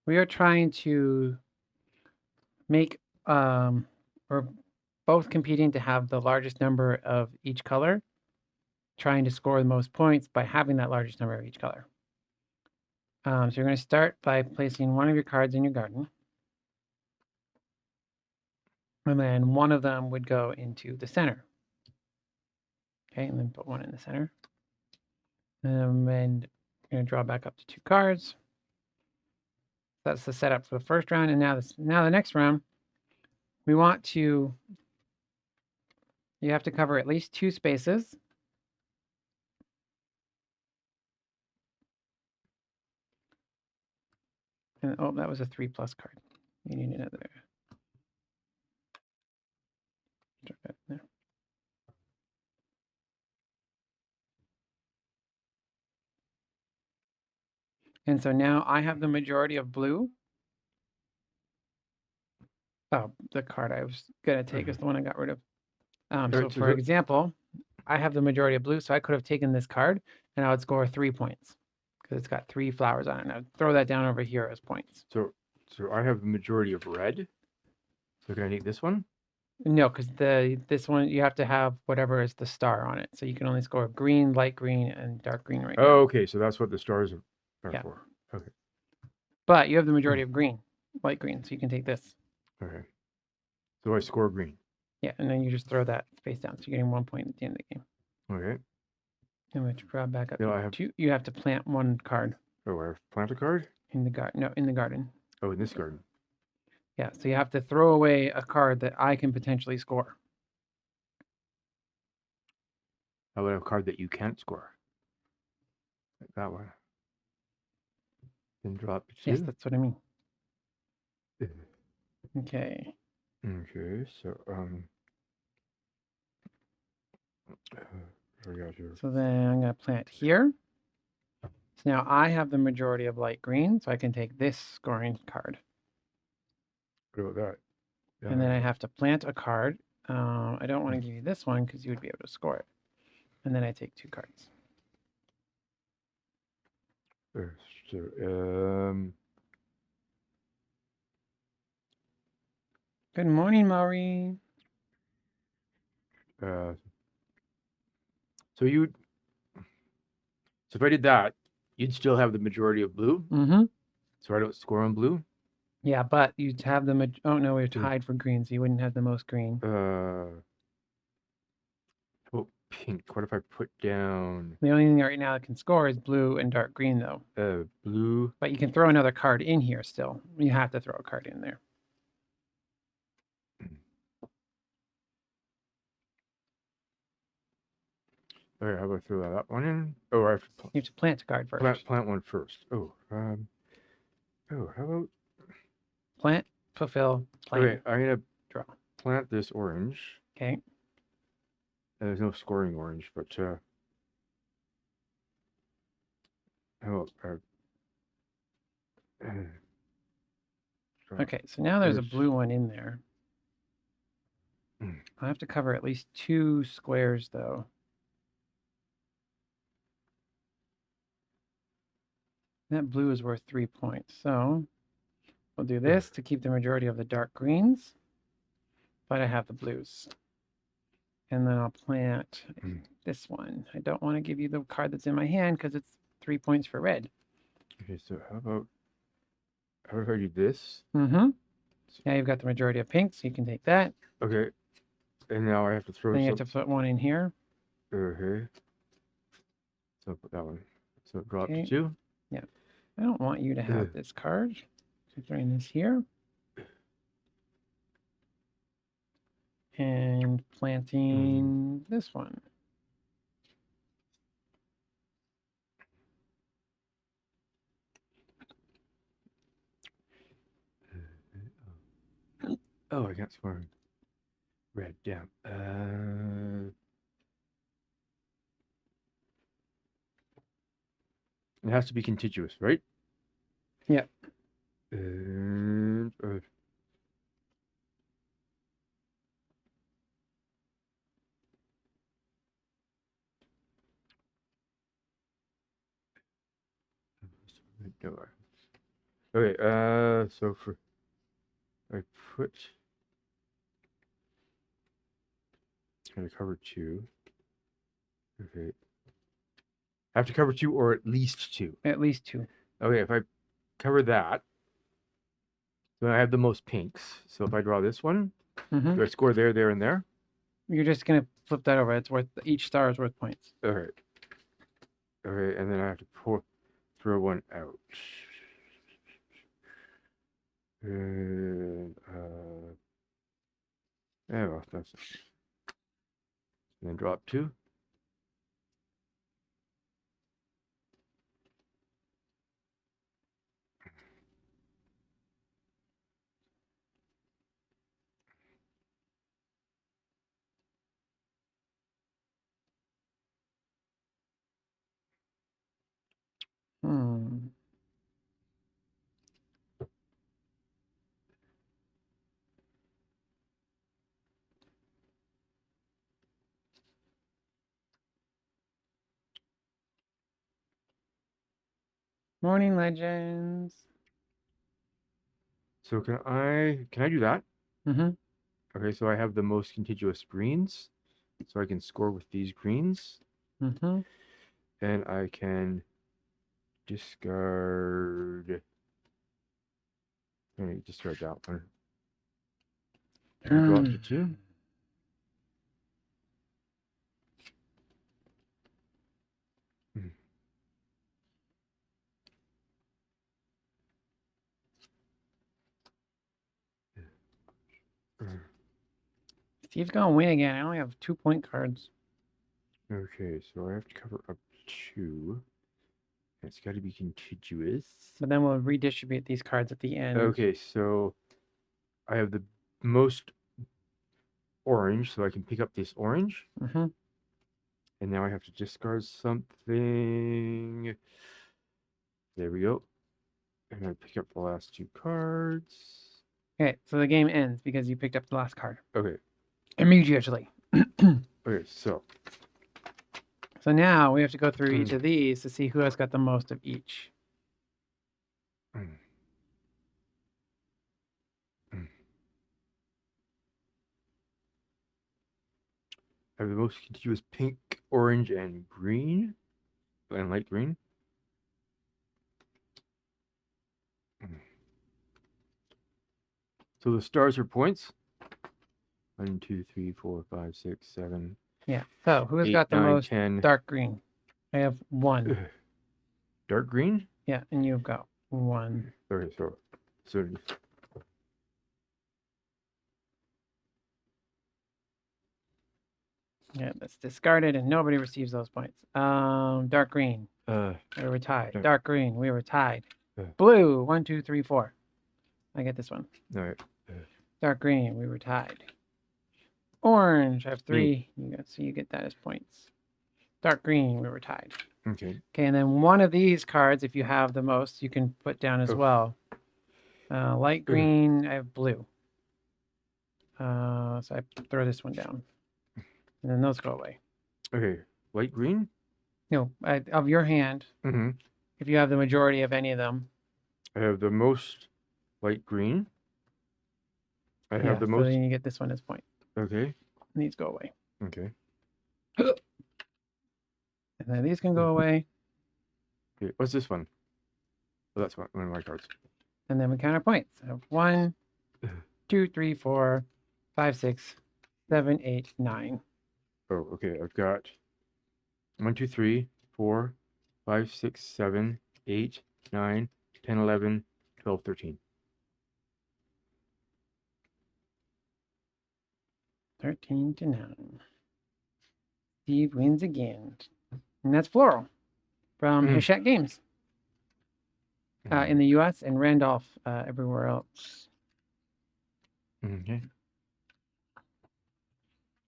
We are trying to make, we're both competing to have the largest number of each color, trying to score the most points by having that largest number of each color. So you're going to start by placing one of your cards in your garden. And then one of them would go into the center. Okay, and then put one in the center. And you're going to draw back up to 2 cards. That's the setup for the first round. And now the next round, we want to, you have to cover at least 2 spaces. And oh, that was a 3+ card. You need another. Drop that in there. And so now I have the majority of blue. Oh, the card I was going to take is the one I got rid of. So for example, I have the majority of blue, so I could have taken this card and I would score 3 points because it's got 3 flowers on it. And I'd throw that down over here as points. So I have the majority of red. So can I take this one? No, because this one you have to have whatever is the star on it. So you can only score green, light green, and dark green right now. Oh, okay. So that's what the stars are for. Okay. But you have the majority of green, light green, so you can take this. Okay. So I score green. Yeah, and then you just throw that face down. So you're getting 1 point at the end of the game. Okay. And we have to draw back up. No, you have to plant 1 card. Oh, I have to plant a card? In the garden. No, in the garden. Oh, in this garden. Yeah, so you have to throw away a card that I can potentially score. How about a card that you can't score? Like that one. Then drop it. Yes, that's what I mean. Okay. Okay, so so then I'm going to plant here. So now I have the majority of light green, so I can take this scoring card. What about that? Yeah. And then I have to plant a card. I don't want to give you this one because you would be able to score it. And then I take 2 cards. So, good morning, Maury. So if I did that, you'd still have the majority of blue. Mm-hmm. So I don't score on blue. Yeah, but you'd have the oh no, we're tied for green, so you wouldn't have the most green. Oh, pink. What if I put down? The only thing right now that can score is blue and dark green, though. Blue. But you can throw another card in here still. You have to throw a card in there. All right, how about I throw that one in? Oh, I have to. You have to plant a card first. Plant one first. Oh, how about plant, fulfill, plant. Okay, I'm gonna draw. Plant this orange. Okay. There's no scoring orange, but okay, so now there's a blue one in there. I have to cover at least 2 squares, though. That blue is worth 3 points, so we'll do this to keep the majority of the dark greens, but I have the blues. And then I'll plant this one. I don't want to give you the card that's in my hand because it's 3 points for red. Okay, so how about I do this? Mm-hmm. Now you've got the majority of pink, so you can take that. Okay. And now I have to throw. Then you have to put one in here. Okay. So put that one. So drop to 2. Yeah. I don't want you to have this card. So throwing this here. And planting this one. Oh, I got scoring. Red down. It has to be contiguous, right? Yeah. And Okay, so I put gonna cover 2. Okay. I have to cover 2 or at least 2. At least 2. Okay, if I cover that, then I have the most pinks. So if I draw this one, Mm-hmm. do I score there, there, and there? You're just gonna flip that over. It's worth each star is worth points. Okay. Okay, and then I have to throw one out. And yeah, well, that's. And then drop 2. Hmm. Morning Legends. So can I do that? Mm-hmm. Okay, so I have the most contiguous greens, so I can score with these greens, Mm-hmm. and I can discard. Let me discard that one. And drop to 2. Steve's gonna win again. I only have 2-point cards. Okay, so I have to cover up 2. It's got to be contiguous. But then we'll redistribute these cards at the end. Okay, so I have the most orange, so I can pick up this orange. Mm-hmm. And now I have to discard something. There we go. And I pick up the last 2 cards. Okay, so the game ends because you picked up the last card. Okay. Immediately. Okay, so. So now we have to go through each of these to see who has got the most of each. I have the most contiguous pink, orange, and green. And light green. So the stars are points. 1, 2, 3, 4, 5, 6, 7. Yeah. So who has 8, got the 9, most 10. dark green? I have 1. Dark green? Yeah, and you've got 1. Okay, so yeah, that's discarded and nobody receives those points. Dark green. We were tied. Dark green. We were tied. Blue. 1, 2, 3, 4. I get this one. all right. Dark green. We were tied. Orange. I have 3. So you get that as points. Dark green. We were tied. Okay. Okay, and then one of these cards, if you have the most, you can put down as well. Light green. I have blue. So I throw this one down. And then those go away. Okay. Light green? No, of your hand, Mm-hmm. if you have the majority of any of them. I have the most light green. I have the most. So then you get this one as point. Okay. And these go away. Okay. And then these can go away. Okay. What's this one? Oh, that's one of my cards. And then we count our points. So 1, 2, 3, 4, 5, 6, 7, 8, 9. Oh, okay. I've got 1, 2, 3, 4, 5, 6, 7, 8, 9, 10, 11, 12, 13. 13 to 9. Steve wins again. And that's Floral from Hachette Games in the US and Randolph everywhere else. Okay.